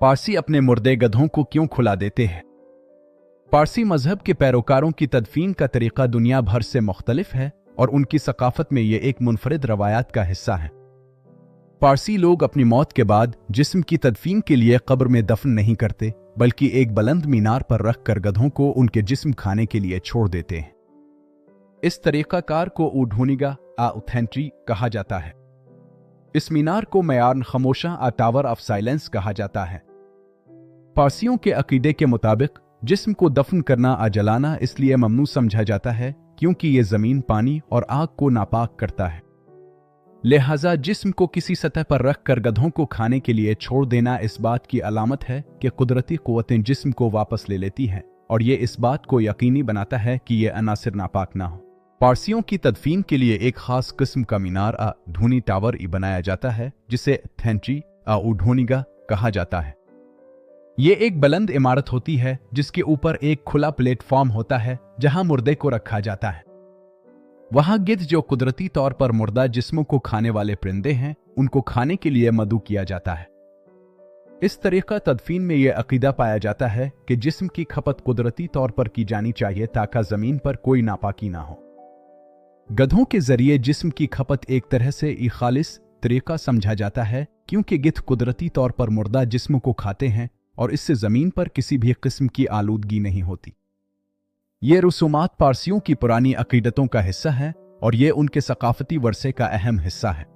पारसी अपने मुर्दे गधों को क्यों खुला देते हैं? पारसी मजहब के पैरोकारों की तदफीन का तरीका दुनिया भर से मुख्तलिफ है और उनकी सकाफत में यह एक मुनफरिद रवायात का हिस्सा है। पारसी लोग अपनी मौत के बाद जिस्म की तदफीन के लिए कब्र में दफन नहीं करते, बल्कि एक बुलंद मीनार पर रखकर गधों को उनके जिस्म खाने के लिए छोड़ देते हैं। इस तरीकाकार को ऊढूनिगा ऑथेंट्री कहा जाता है। इस मीनार को मयार्न खामोशा टावर ऑफ साइलेंस कहा जाता है। पारसियों के अकीदे के मुताबिक जिस्म को दफन करना जलाना इसलिए ममनू समझा जाता है क्योंकि यह जमीन, पानी और आग को नापाक करता है। लिहाजा जिस्म को किसी सतह पर रखकर गधों को खाने के लिए छोड़ देना इस बात की अलामत है कि कुदरती कुव्वतें जिस्म को वापस ले लेती हैं और ये इस बात को यकीनी बनाता है कि ये अनासिर नापाक ना हो। पारसियों की तदफीन के लिए एक खास किस्म का मीनार ढूनी टावर बनाया जाता है जिसे थेंट्री ऊढूनिगा कहा जाता है। ये एक बुलंद इमारत होती है जिसके ऊपर एक खुला प्लेटफॉर्म होता है जहां मुर्दे को रखा जाता है। वहां गिद्ध, जो कुदरती तौर पर मुर्दा जिस्मों को खाने वाले परिंदे हैं, उनको खाने के लिए मदऊ किया जाता है। इस तरीका तदफीन में यह अकीदा पाया जाता है कि जिस्म की खपत कुदरती तौर पर की जानी चाहिए ताकि जमीन पर कोई नापाकी ना हो। गधों के जरिए जिस्म की खपत एक तरह से खालिस तरीका समझा जाता है क्योंकि गिद्ध कुदरती तौर पर मुर्दा जिस्म को खाते हैं और इससे जमीन पर किसी भी किस्म की आलूदगी नहीं होती। ये रसूमात पारसियों की पुरानी अकीदतों का हिस्सा है और ये उनके सकाफती वर्से का अहम हिस्सा है।